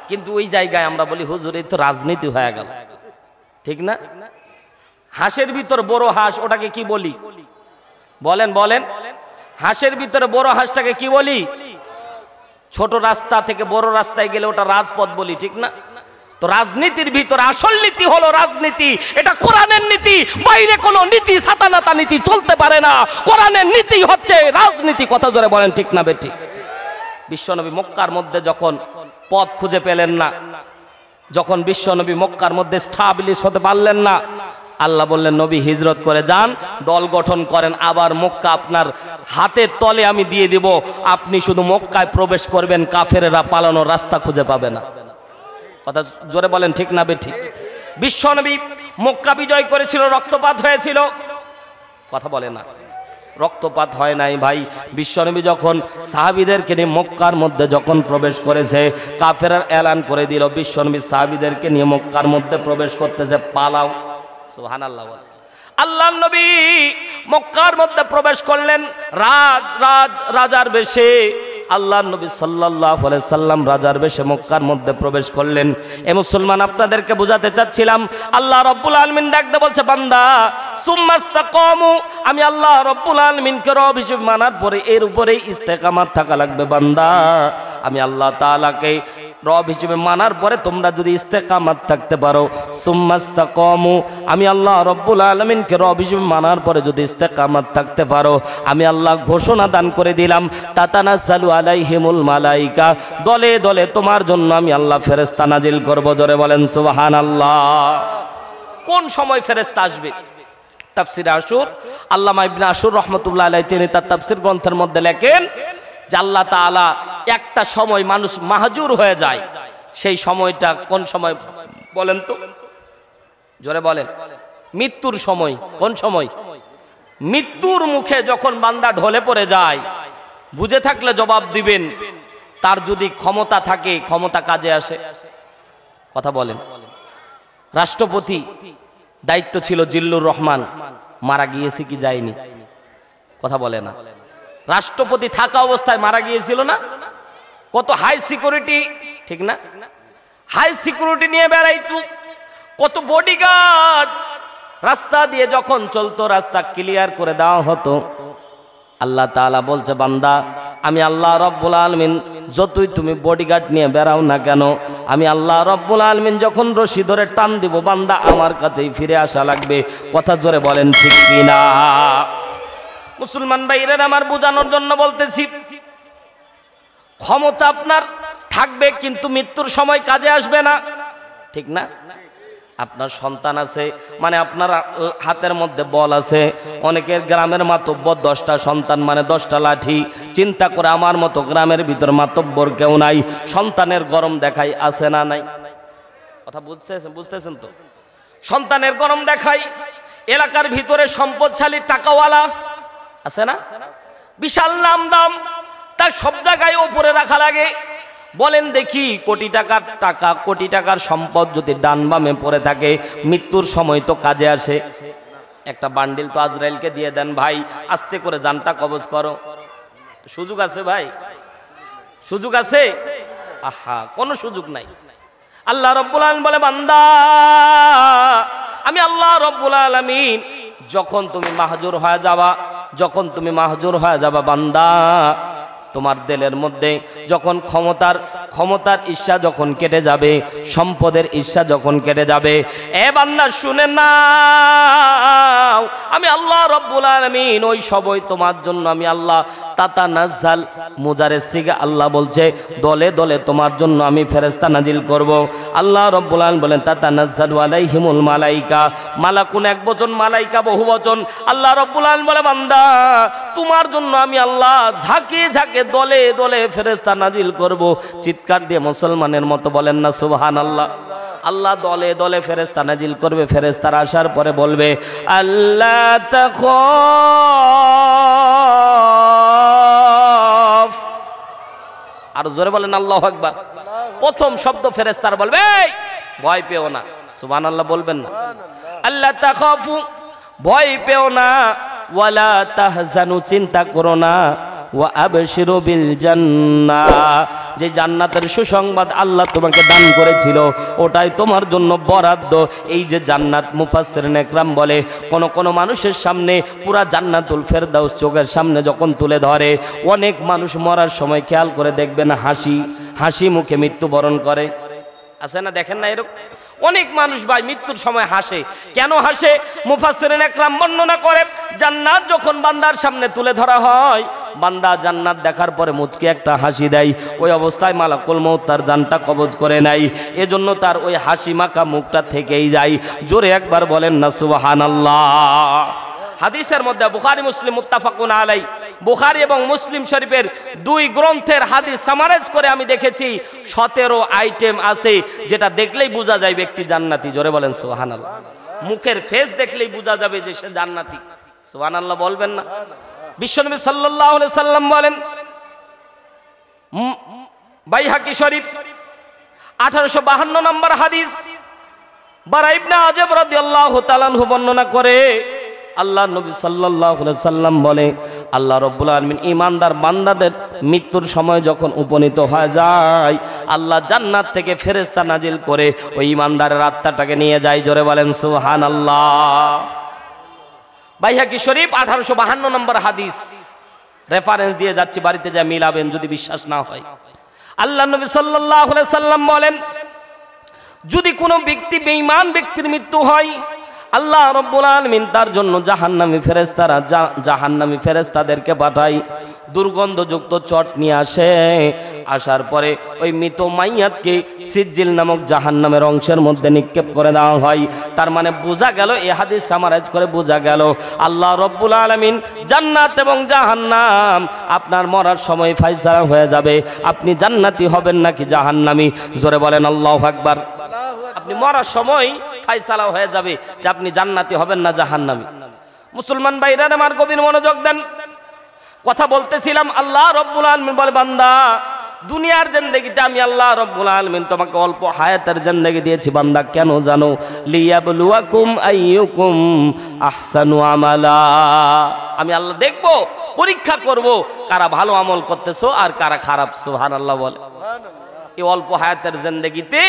[SPEAKER 1] কিন্তু ওই জায়গায় আমরা বলি, হুজুর এই তো রাজনীতি হয়ে গেল, ঠিক না? হাঁসের ভিতর বড় হাঁস, ওটাকে কি বলি? বলেন বলেন, হাঁসের ভিতরে বড় হাঁসটাকে কি বলি? ছোট রাস্তা থেকে বড় রাস্তায় গেলে ওটা রাজপথ বলি, ঠিক না? তো রাজনীতির ভিতরে আসল নীতি হলো রাজনীতি, এটা কোরআনের নীতি। বাইরে কোনো নীতি, সাতানাতা নীতি চলতে পারে না। কোরআনের নীতি হচ্ছে রাজনীতি। কথা জোরে বলেন ঠিক না বেটি? বিশ্বনবী মক্কার মধ্যে যখন পথ খুঁজে পেলেন না, যখন বিশ্বনবী মক্কার মধ্যে স্টাবলিশ হতে পারলেন না, আল্লাহ বললেন নবী হিজরত করে যান, দল গঠন করেন, আবার মক্কা আপনার হাতের তলে আমি দিয়ে দিব, আপনি শুধু মক্কায় প্রবেশ করবেন, কাফেরেরা পালানোর রাস্তা খুঁজে পাবে না। কথা জোরে বলেন ঠিক না বেঠিক? বিশ্বনবী মক্কা বিজয় করেছিল, রক্তপাত হয়েছিল, কথা বলে না, রক্তপাত হয় নাই ভাই। বিশ্বনবী যখন সাহাবীদেরকে নিয়ে মক্কার মধ্যে যখন প্রবেশ করেছে, কাফেররা এলান করে দিল বিশ্বনবী সাহাবীদেরকে নিয়ে মক্কার মধ্যে প্রবেশ করতেছে, পালাও। সুবহানাল্লাহ। আল্লাহর নবী মক্কার মধ্যে প্রবেশ করলেন রাজার বেশে। আল্লাহর নবী সাল্লাল্লাহু আলাইহি সাল্লাম রাজার বেশে মক্কার মধ্যে প্রবেশ করলেন। এ মুসলমান, আপনাদেরকে বোঝাতে চাচ্ছিলাম, আল্লাহ রাব্বুল আলামিন ডাকতে বলছে, বান্দা সুম্মাস্তাকামু, আমি আল্লাহ রাব্বুল আলামিনকে রব হিসেবে মানার পরে এর উপরেই ইস্তেকামাত থাকা লাগবে। বান্দা, আমি আল্লাহ তাআলাকে রব হিসেবে মানার পরে তোমরা যদি ইস্তেকামাত থাকতে পারো, সুম্মাস্তাকামু, আমি আল্লাহ রব্বুল আলামিনকে রব হিসেবে মানার পরে যদি ইস্তেকামাত থাকতে পারো, আমি আল্লাহ ঘোষণা দান করে দিলাম, তাতানাজ্জালু আলাইহিমুল মালাইকা, দলে দলে তোমার জন্য আমি আল্লাহ ফেরেশতা নাজিল করব। জোরে বলেন সুবহানাল্লাহ। কোন সময় ফেরেশতা আসবে? তাফসীরে আশুর আল্লামা ইবনে আশুর রাহমাতুল্লাহ আলাইহি তিনি তার তাফসীর গ্রন্থের মধ্যে লেখেন যে আল্লাহ তাআলা একটা সময় মানুষ মাহজুর হয়ে যায়, সেই সময়টা কোন সময় বলেন তো? জোরে বলেন। মৃত্যুর সময়। কোন সময়? মৃত্যুর মুখে যখন বান্দা ঢলে পড়ে যায়, বুঝে থাকলে জবাব দিবেন, তার যদি ক্ষমতা থাকে, ক্ষমতা কাজে আসে। কথা বলেন। রাষ্ট্রপতি দায়িত্ব ছিল জিল্লুর রহমান, মারা গিয়েছে কি যায়নি? কথা বলে না। রাষ্ট্রপতি থাকা অবস্থায় মারা গিয়েছিল না? কত হাই সিকিউরিটি, ঠিক না? হাই সিকিউরিটি নিয়ে বেড়াইতো, কত বডিগার্ড রাস্তা দিয়ে যখন চলতো, রাস্তা ক্লিয়ার করে দেওয়া হতো। আল্লাহ তাআলা বলছে, বান্দা, আমি আল্লাহ রব্বুল আলামিন যতই তুমি বডিগার্ড নিয়ে বেড়াও না কেন, আমি আল্লাহ রব্বুল আলামিন যখন রশি ধরে টান দিব, বান্দা আমার কাছেই ফিরে আসা লাগবে। কথা জোরে বলেন ঠিক কিনা? মুসলমান ভাইরা আমার বোঝানোর জন্য বলতেছি, ক্ষমতা আপনার থাকবে কিন্তু মৃত্যুর সময় কাজে আসবে না, ঠিক না? আপনার সন্তান আছে, মানে আপনার হাতের মধ্যে বল আছে। অনেকের গ্রামের মাতব্বর 10টা সন্তান, মানে 10টা লাঠি। চিন্তা করে আমার মতো গ্রামের ভিতর মাতব্বর কেউ নাই, সন্তানের গরম দেখাই, আছে না নাই? কথা বুঝতেছেন তো? সন্তানের গরম দেখাই। এলাকার ভিতরে সম্পদশালী টাকাওয়ালা আছে না, বিশাল নাম দাম, তার সব জায়গায় ওপরে রাখা লাগে। বলেন দেখি, কোটি টাকার টাকা, কোটি টাকার সম্পদ যদি ডান বামে পড়ে থাকে, মৃত্যুর সময় তো কাজে আসে। একটা বান্ডিল তো আজরাইলকে দিয়ে দেন, ভাই আস্তে করে জানটা কবজ করো। সুযোগ আছে ভাই? সুযোগ আছে? আহা, কোনো সুযোগ নাই। আল্লাহ রব্বুল আলামিন বলে, বান্দা, আমি আল্লাহ রব্বুল আলামিন যখন তুমি মাহজুর হয়ে যাবা, যখন তুমি মাহজুর হয়ে যাবা বান্দা, তোমার দিলের মধ্যে যখন ক্ষমতার ইচ্ছা যখন কেটে যাবে, সম্পদের ইচ্ছা যখন কেটে যাবে, এ বান্দা শুনে নাও, আমি আল্লাহ রব্বুল আলামিন ওই সবই তোমার জন্য আমি আল্লাহ তাতানাজ্জাল, মুজারের সিগা আল্লাহ বলছে, দলে দলে তোমার জন্য আমি ফেরেশতা নাজিল করব। আল্লাহ রব্বুল আলামিন বলেন, তাতানাজ্জালু আলাইহিমুল মালাইকা, মালাকুন এক বচন, মালাইকা বহু বচন। আল্লাহ রব্বুল আলামিন বলে, বান্দা, তোমার জন্য আমি আল্লাহ ঝাঁকে ঝাঁকে দলে দলে ফেরেশতা নাজিল করব। চিৎকার দিয়ে মুসলমানের মতো বলেন না সুবহানাল্লাহ। আল্লাহ দলে দলে ফেরেশতা নাজিল করবে। ফেরেশতারা আসার পরে বলবে, আল্লাহ তাখাফ, আর জোরে বলেন আল্লাহু আকবার। প্রথম শব্দ ফেরেশতারা বলবে, ভয় পেও না। সুবহানাল্লাহ বলবেন না? আল্লাহ তাখাফু, ভয় পেও না, ওয়ালা তাহজানু, চিন্তা করো না, ওয়া আবশিরু বিল জান্নাহ, যে জান্নাতের সুসংবাদ আল্লাহ তোমাকে দান করেছিল, ওটাই তোমার জন্য বরাদ্দ। এই যে জান্নাত, মুফাসসিরিন ইকরাম বলে, কোন মানুষের সামনে পুরা জান্নাতুল ফেরদাউস চোখের সামনে যখন তুলে ধরে, অনেক মানুষ মরার সময় খেয়াল করে দেখবেন হাসি মুখে মৃত্যুবরণ করে। আছে না? দেখেন না এরকম অনেক মানুষ ভাই মৃত্যুর সময় হাসে। কেন হাসে? মুফাসসিরিন ইকরাম বর্ণনা করে, জান্নাত যখন বান্দার সামনে তুলে ধরা হয়, বান্দা জান্নাত দেখার পরে মুচকি একটা হাসি দেয়, ওই অবস্থায় মালাকুল মউত তার জানটা কবজ করে নেয়। এজন্য তার ওই হাসি মাখা মুখটা থেকেই যায়। জোরে একবার বলেন না সুবহানাল্লাহ। হাদিসের মধ্যে বুখারী মুসলিম মুত্তাফাকুন আলাই, বুখারী এবং মুসলিম শরীফের দুই গ্রন্থের হাদিস সামারাইজ করে আমি দেখেছি 17 আইটেম আছে যেটা দেখলেই বোঝা যায় ব্যক্তি জান্নাতি। জোরে বলেন সুবহানাল্লাহ। মুখের ফেস দেখলেই বোঝা যাবে যে সে জান্নাতি। সুবহানাল্লাহ বলবেন না? বিশ্বনবী সাল্লাল্লাহু আলাইহি সাল্লাম বলেন, বাইহাকি শরীফ 1852 নম্বর হাদিস, বারা ইবনে আযিব রাদিয়াল্লাহু তাআলা আনহু বর্ণনা করে আল্লাহ নবী সাল্লাল্লাহু আলাইহি সাল্লাম বলে, আল্লাহ রাব্বুল আলামিন ঈমানদার বান্দাদের মৃত্যুর সময় যখন উপনীত হয়ে যায়, আল্লাহ জান্নাত থেকে ফেরেশতা নাজিল করে ওই ঈমানদারের আত্মাটাকে নিয়ে যায়। জোরে বলেন সুবহানাল্লাহ। বাইহাকি শরীফ 1852 নম্বর হাদিস, রেফারেন্স দিয়ে যাচ্ছি, বাড়িতে যা মিলাবেন যদি বিশ্বাস না হয়। আল্লাহ নবী সাল্লাল্লাহু আলাইহি সাল্লাম বলেন, যদি কোনো ব্যক্তি বেঈমান ব্যক্তির মৃত্যু হয়, আল্লাহ রাব্বুল আলামিন তার জন্য জাহান্নামী ফেরেশতাদেরকে পাঠায়, দুর্গন্ধযুক্ত চট নিয়ে আসে। আসার পরে ওই মৃত মাইয়াতকে সিজ্জিল নামক জাহান্নামের অংশের মধ্যে নিক্ষেপ করে দেওয়া হয়। তার মানে বোঝা গেল, এই হাদিস সামারাইজ করে বোঝা গেল, আল্লাহ রাব্বুল আলামিন জান্নাত এবং জাহান্নাম আপনার মরার সময় ফায়সালা হয়ে যাবে, আপনি জান্নাতি হবেন নাকি জাহান্নামী। জোরে বলেন আল্লাহু আকবার। আপনি মরার সময় ফায়সালা হয়ে যাবে যে আপনি জান্নাতি হবেন না জাহান্নামী। মুসলমান ভাইরা আমার গভীর মনোযোগ দেন, কথা বলতেছিলাম। আল্লাহ রাব্বুল আলামিন বলে, বান্দা দুনিয়ার জিন্দেগিতে আমি আল্লাহ রাব্বুল আলামিন তোমাকে অল্প হায়াতের জিন্দেগি দিয়েছি বান্দা, কেন জানো? লিয়াবলুয়াকুম আইয়ুকুম আহসানু আমালা। আমি আল্লাহ দেখব, পরীক্ষা করব কারা ভালো আমল করতেছো আর কারা খারাপ। সুবহানাল্লাহ বলে। এই অল্প হায়াতের জিন্দেগিতে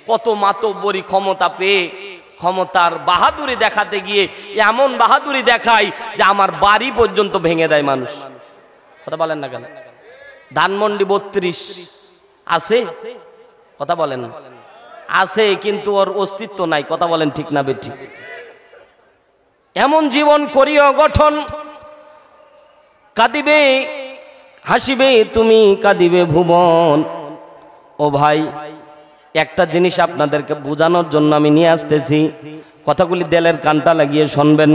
[SPEAKER 1] কত মাতব্বরি ক্ষমতা পেয়ে ক্ষমতার বাহাদুরি দেখাতে গিয়ে এমন বাহাদুরি দেখায় যে আমার বাড়ি পর্যন্ত ভেঙে দেয় মানুষ। কথা বলেন না কেন? ধানমন্ডি 32 আছে, কথা বলেন না? আছে, কিন্তু ওর অস্তিত্ব নাই। কথা বলেন ঠিক না বেঠিক? এমন জীবন করিও গঠন, কাঁদিবে হাসিবে তুমি, কাঁদিবে ভুবন। ও ভাই, একটা জিনিস আপনাদেরকে বোঝানোর জন্য আমি নিয়ে আসতেছি, কথাগুলি দিলের কানটা লাগিয়ে শুনবেন।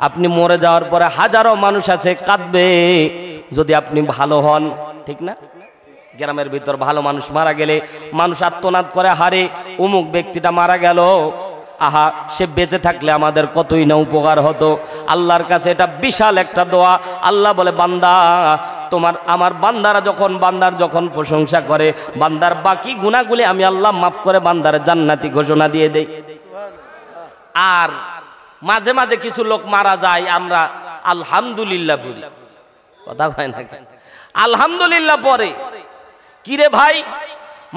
[SPEAKER 1] আপনি মরে যাওয়ার পরে হাজারো মানুষ আছে কাঁদবে যদি আপনি ভালো হন, ঠিক না? গ্রামের ভিতর ভালো মানুষ মারা গেলে মানুষ আত্মনাদ করে, হারে অমুক ব্যক্তিটা মারা গেল, আহা সে বেঁচে থাকলে আমাদের কতই না উপকার হতো। আল্লাহর কাছে এটা বিশাল একটা দোয়া। আল্লাহ বলে, বান্দা আমার বান্দারা বান্দার যখন প্রশংসা করে, বান্দার বাকি গুনাহগুলি আমি আল্লাহ মাফ করে বান্দার জান্নাতি ঘোষণা দিয়ে দেই। আর মাঝে মাঝে কিছু লোক মারা যায়, আমরা আলহামদুলিল্লাহ বলি। কথা কয় না? আলহামদুলিল্লাহ পরে কিরে ভাই,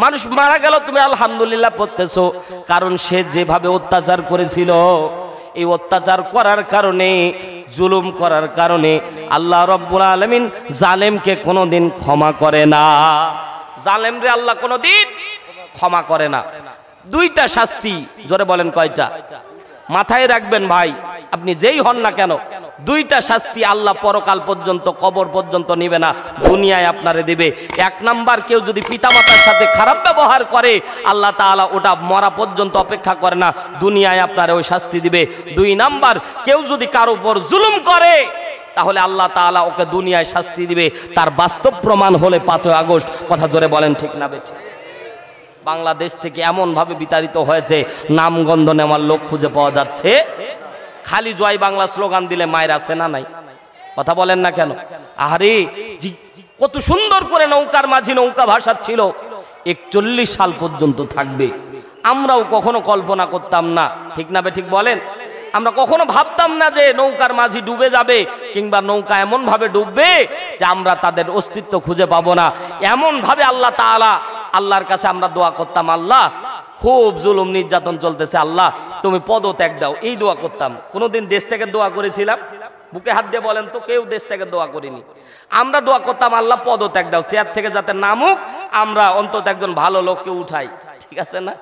[SPEAKER 1] মানুষ মারা গেল তুমি আলহামদুলিল্লাহ পড়তেছো, কারণ সে যেভাবে অত্যাচার করেছিল, এই অত্যাচার করার কারণে, জুলুম করার কারণে আল্লাহ রাব্বুল আলামিন জালেমকে কোনোদিন ক্ষমা করে না। জালেমরে আল্লাহ কোনোদিন ক্ষমা করে না। দুইটা শাস্তি। জোরে বলেন কয়টা? মাথায় রাখবেন ভাই, আপনি যেই হন না কেন, দুইটা শাস্তি আল্লাহ পরকাল পর্যন্ত, কবর পর্যন্ত নিবে না, দুনিয়ায় আপনারে দিবে। এক নাম্বার, কেউ যদি পিতামাতার সাথে খারাপ ব্যবহার করে, আল্লাহ তাআলা ওটা মরা পর্যন্ত অপেক্ষা করে না, দুনিয়ায় আপনারে ওই শাস্তি দিবে। দুই নাম্বার, কেউ যদি কারো উপর জুলুম করে, তাহলে আল্লাহ তাআলা ওকে দুনিয়ায় শাস্তি দিবে, তার বাস্তব প্রমাণ হলে 5 আগস্ট। কথা জোরে বলেন ঠিক না বেঠিক? বাংলাদেশ থেকে এমন ভাবে বিতাড়িত হয়েছে, নামগন্ধ নেওয়ার লোক খুঁজে পাওয়া যাচ্ছে। খালি জয় বাংলা স্লোগান দিলে মায়ের আছে না নাই? কথা বলেন না কেন? আরে কত সুন্দর করে নৌকার মাঝি নৌকা ভাসাচ্ছিল, 41 সাল পর্যন্ত থাকবে। আমরাও কখনো কল্পনা করতাম না, ঠিক না বেঠিক বলেন? আমরা কখনো ভাবতাম না যে নৌকার মাঝি ডুবে যাবে, কিংবা নৌকা এমন ভাবে ডুববে যে আমরা তাদের অস্তিত্ব খুঁজে পাবো না। এমন ভাবে আল্লাহর কাছে আমরা দোয়া করতাম, আল্লাহ খুব জুলুম নির্যাতন চলতেছে, আল্লাহ তুমি পদত্যাগ দাও, এই দোয়া করতাম। কোনোদিন দেশ থেকে দোয়া করেছিলাম? বুকে হাত দিয়ে বলেন তো, কেউ দেশ থেকে দোয়া করিনি। আমরা দোয়া করতাম, আল্লাহ পদত্যাগ দাও, চেয়ার থেকে যাতে নামুক, আমরা অন্তত একজন ভালো লোককে উঠাই, ঠিক আছে না?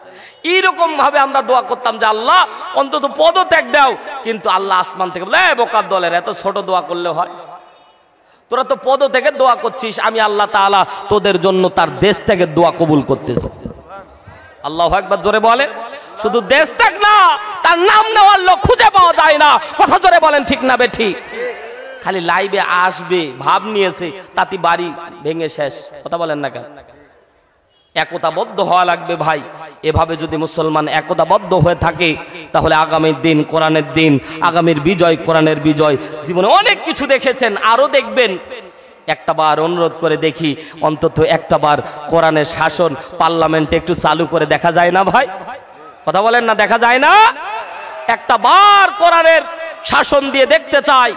[SPEAKER 1] এইরকম ভাবে আমরা দোয়া করতাম যে আল্লাহ অন্তত পদত্যাগ দাও। কিন্তু আল্লাহ আসমান থেকে বলে, বোকার দলের, এত ছোট দোয়া করলে হয়? তোরা তো পদ থেকে দোয়া করছিস, আমি আল্লাহ তাআলা তোদের জন্য তার দেশ থেকে দোয়া কবুল করতেছি। আল্লাহু আকবার জোরে বলে। শুধু দেশ ত্যাগ না, তার নাম নেওয়ার লোক খুঁজে পাওয়া যায় না। কথা জোরে বলেন ঠিক না বেঠিক? খালি লাইভে আসবে ভাব নিয়েছে, তাতে বাড়ি ভেঙে শেষ। কথা বলেন না কেন? একতাবদ্ধ হওয়া লাগবে ভাই। এভাবে যদি মুসলমান একতাবদ্ধ হয়ে থাকে তাহলে আগামীর দিন কোরআনের দিন, আগামীর বিজয় কোরআনের বিজয়। জীবনে অনেক কিছু দেখেছেন, আরো দেখবেন। একটা বার অনুরোধ করে দেখি, অন্তত একটা বার কোরআনের শাসন পার্লামেন্টে একটু চালু করে দেখা যায় না ভাই? কথা বলেন না, দেখা যায় না? একটা বার কোরআনের শাসন দিয়ে দেখতে চাই।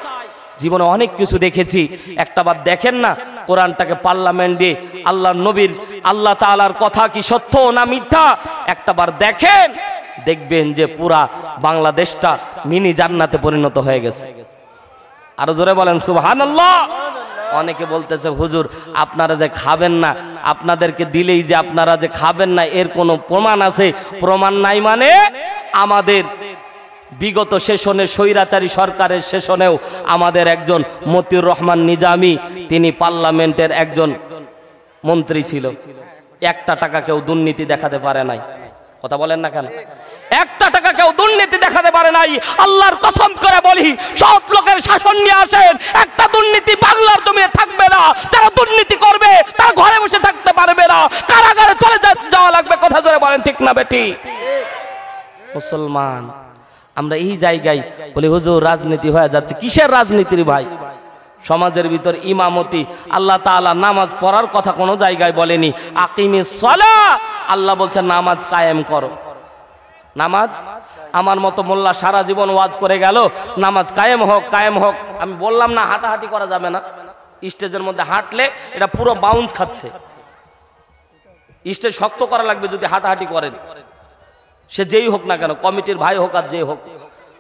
[SPEAKER 1] জীবনে অনেক কিছু দেখেছি, একটা বার দেখেন না কোরআনটাকে পার্লামেন্ট দিয়ে, আল্লাহর নবীর আল্লাহ তাআলার কথা কি সত্য না মিথ্যা একটা বার দেখেন, দেখবেন যে পুরা বাংলাদেশটা মিনি জান্নাতে পরিণত হয়ে গেছে। আরো জোরে বলেন সুবহানাল্লাহ। অনেকে বলতেছে হুজুর আপনারা যে খাবেন না, আপনাদেরকে দিলেই যে আপনারা যে খাবেন না এর কোনো প্রমাণ আছে? প্রমাণ নাই মানে আমাদের বিগত সেশনে স্বৈরাচারী সরকারের সেশনেও আমাদের একজন মতিউর রহমান নিজামী, তিনি পার্লামেন্টের একজন মন্ত্রী ছিল, একটা টাকা কেউ দুর্নীতি দেখাতে পারে নাই। কথা বলেন না কেন? একটা টাকা কেউ দুর্নীতি দেখাতে পারে নাই। আল্লাহর কসম করে বলি, সৎ লোকের শাসন নিয়ে আসেন, একটা দুর্নীতি বাংলার জমিনে থাকবে না। যারা দুর্নীতি করবে তারা ঘরে বসে থাকতে পারবে না, কারাগারে চলে যাওয়া লাগবে। কথা জোরে বলেন ঠিক না বেটি? মুসলমান আমরা এই জায়গায় বলি হুজুর রাজনীতি হয়ে যাচ্ছে। কিসের রাজনীতির ভাই? সমাজের ভিতর ইমামতি, আল্লাহ তাআলা নামাজ পড়ার কথা কোনো জায়গায় বলেনি। আকিমিস সালাহ, আল্লাহ বলছেন নামাজ কায়েম করো। নামাজ, আমার মতো মোল্লা সারা জীবন ওয়াজ করে গেল নামাজ কায়েম হোক কায়েম হোক। আমি বললাম না হাঁটাহাঁটি করা যাবে না, স্টেজের মধ্যে হাঁটলে এটা পুরো বাউন্স খাচ্ছে। স্টেজ শক্ত করা লাগবে যদি হাঁটাহাঁটি করেন, সে যেই হোক না কেন, কমিটির ভাই হোক আর যে হোক,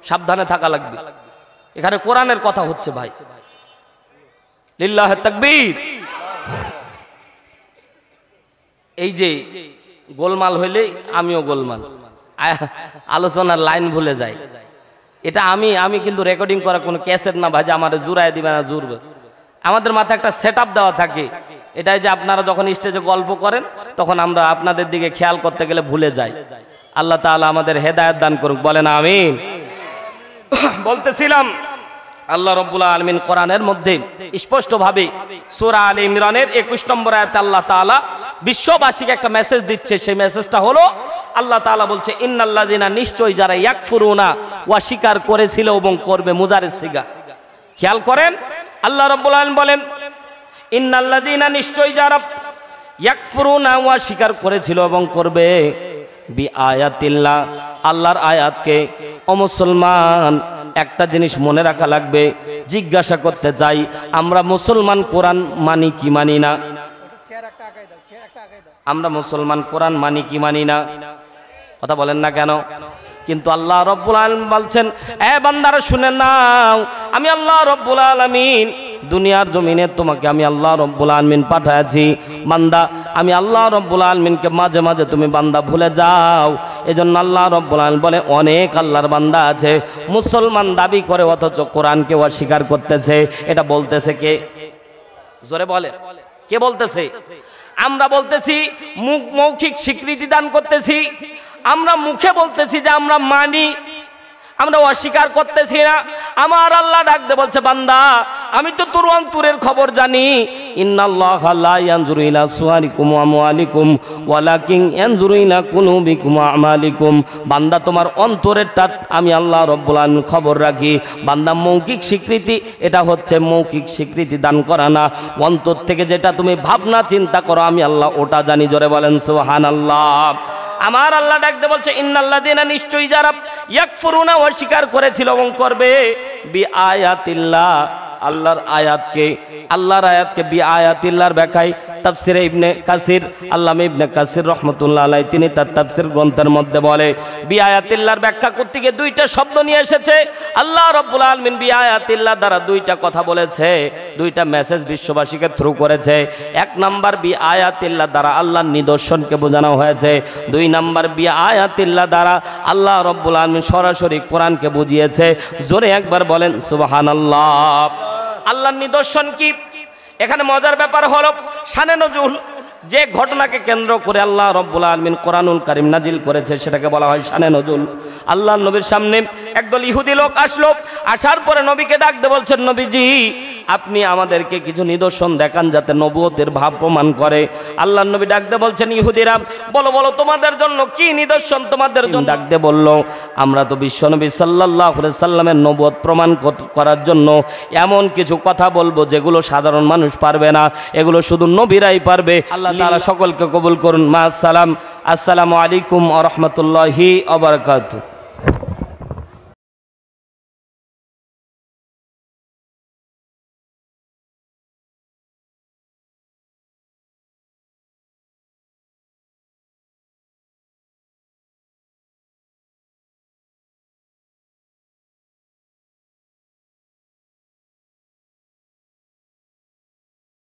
[SPEAKER 1] সাবধানে থাকা লাগবে। এখানে কোরআনের কথা হচ্ছে ভাই। লিল্লাহে তাকবীর। এই যে গোলমাল হইলে আমিও গোলমাল, আলোচনার লাইন ভুলে যাই। এটা আমি কিন্তু রেকর্ডিং করা কোনো ক্যাসেট না ভাই যে আমার জুড়াই দিবে না জুড়বে। আমাদের মাথায় একটা সেটআপ দেওয়া থাকে, এটাই যে আপনারা যখন স্টেজে গল্প করেন তখন আমরা আপনাদের দিকে খেয়াল করতে গেলে ভুলে যাই। আল্লাহ তাআলা আমাদের হেদায়েত দান করুক, বলেন আমিন। বলতেছিলাম আল্লাহ রাব্বুল আলামিন কোরআনের মধ্যে স্পষ্টভাবে সূরা আলে ইমরানের 21 নম্বর আয়াতে আল্লাহ তাআলা বিশ্ববাসীকে একটা মেসেজ দিচ্ছে। সেই মেসেজটা হলো আল্লাহ তাআলা বলছে ইন্নাল্লাযিনা, নিশ্চয় যারা ইয়াকফুরুনা, অস্বীকার করেছিল এবং করবে। মুজারিস সিগা, খেয়াল করেন আল্লাহ রাব্বুল আলামিন বলেন ইন্নাল্লাযিনা, নিশ্চয় যারা ইয়াকফুরুনা, অস্বীকার করেছিল এবং করবে বি আয়াতিল্লাহ, আল্লাহর আয়াতকে। ও মুসলমান একটা জিনিস মনে রাখা লাগবে, জিজ্ঞাসা করতে চাই আমরা মুসলমান কোরআন মানি কি মানি না? আমরা মুসলমান কোরআন মানি কি মানি না? কথা বলেন না কেন? কিন্তু আল্লাহ রাব্বুল আলামিন বলছেন এ বান্দারা শুনে নাও, আমি আল্লাহ রাব্বুল আলামিন দুনিয়ার জমিনে তোমাকে আমি আল্লাহ রাব্বুল আলামিন পাঠাইছি। বান্দা, আমি আল্লাহ রাব্বুল আলামিনকে মাঝে মাঝে তুমি বান্দা ভুলে যাও। এজন্য আল্লাহ রাব্বুল আলামিন বলে অনেক আল্লাহর বান্দা আছে মুসলমান দাবি করে অথচ কোরআনকে অস্বীকার করতেছে। এটা বলতেছে কে? জোরে বলে, কে বলতেছে? আমরা বলতেছি, মৌখিক স্বীকৃতি দান করতেছি, আমরা মুখে বলতেছি যে আমরা মানি, আমরা অস্বীকার করতেছি না। আমার আল্লাহ ডাকতে বলছে বান্দা, আমি তো তোর অন্তরের খবর জানি। ইন্নাল্লাহা লা ইয়ানজুরু ইলা সুওয়ারিকুম ওয়া আমওয়ালিকুম ওয়ালাকিন ইয়ানজুরু ইলা কুলুবিকুম ওয়া আমালিকুম। বান্দা তোমার অন্তরেরটা আমি আল্লাহ রাব্বুল আলামিন খবর রাখি। বান্দা মৌখিক স্বীকৃতি, এটা হচ্ছে মৌখিক স্বীকৃতি দান করা না, অন্তর থেকে যেটা তুমি ভাবনা চিন্তা করো আমি আল্লাহ ওটা জানি। জোরে বলেন সুবহানাল্লাহ। আমার আল্লাহ ডাকতে বলছে ইন্নাল্লাযিনা, নিশ্চয়ই যারা ইয়াকফুরুনা, অস্বীকার করেছিল এবং করবে বি আয়াতিল্লাহ, আল্লাহর আয়াতকে। আল্লাহর আয়াতকে বি আয়াতিল্লাহর ব্যাখ্যায় তাফসিরে ইবনে কাসির, আল্লামা ইবনে কাসির রাহমাতুল্লাহ আলাইহি তিনি তার তাফসির গ্রন্থের মধ্যে বলে বি আয়াতিল্লাহর ব্যাখ্যা করতে গিয়ে দুইটা শব্দ নিয়ে এসেছে। আল্লাহ রাব্বুল আলামিন বি আয়াতিল্লাহ দ্বারা দুইটা কথা বলেছে, দুইটা মেসেজ বিশ্ববাসীকে থ্রু করেছে। এক নাম্বার বি আয়াতিল্লাহ দ্বারা আল্লাহর নিদর্শনকে বোঝানো হয়েছে। দুই নাম্বার বি আয়াতিল্লাহ দ্বারা আল্লাহ রাব্বুল আলামিন সরাসরি কোরআনকে বুঝিয়েছে। জোরে একবার বলেন সুবহানাল্লাহ। আল্লাহর নিদর্শন কি? এখানে মজার ব্যাপার হলো শানে নজুল, যে ঘটনাকে কেন্দ্র করে আল্লাহ রব্বুল আলামিন কোরআনুল কারীম নাজিল করেছে সেটাকে বলা হয় শানে নজুল। আল্লাহর নবীর সামনে একদল ইহুদি লোক আসলো, আসার পরে নবীকে ডাকতে বলছেন, নবীজি আপনি আমাদেরকে কিছু নিদর্শন দেখান যাতে নবুয়তের ভাব প্রমাণ করে। আল্লাহর নবী ডাকতে বলছেন, ইহুদিরা বলো বলো তোমাদের জন্য কি নিদর্শন তোমাদের জন্য? ডাকতে বলল, আমরা তো বিশ্বনবী সাল্লাল্লাহু আলাইহি সাল্লামের নবুয়ত প্রমাণ করার জন্য এমন কিছু কথা বলবো যেগুলো সাধারণ মানুষ পারবে না, এগুলো শুধু নবীরাই পারবে। আল্লাহ তাআলা সকলকে কবুল করুন। মা আসসালাম, আসসালামু আলাইকুম ওয়া রাহমাতুল্লাহি ওয়া বারাকাতুহু।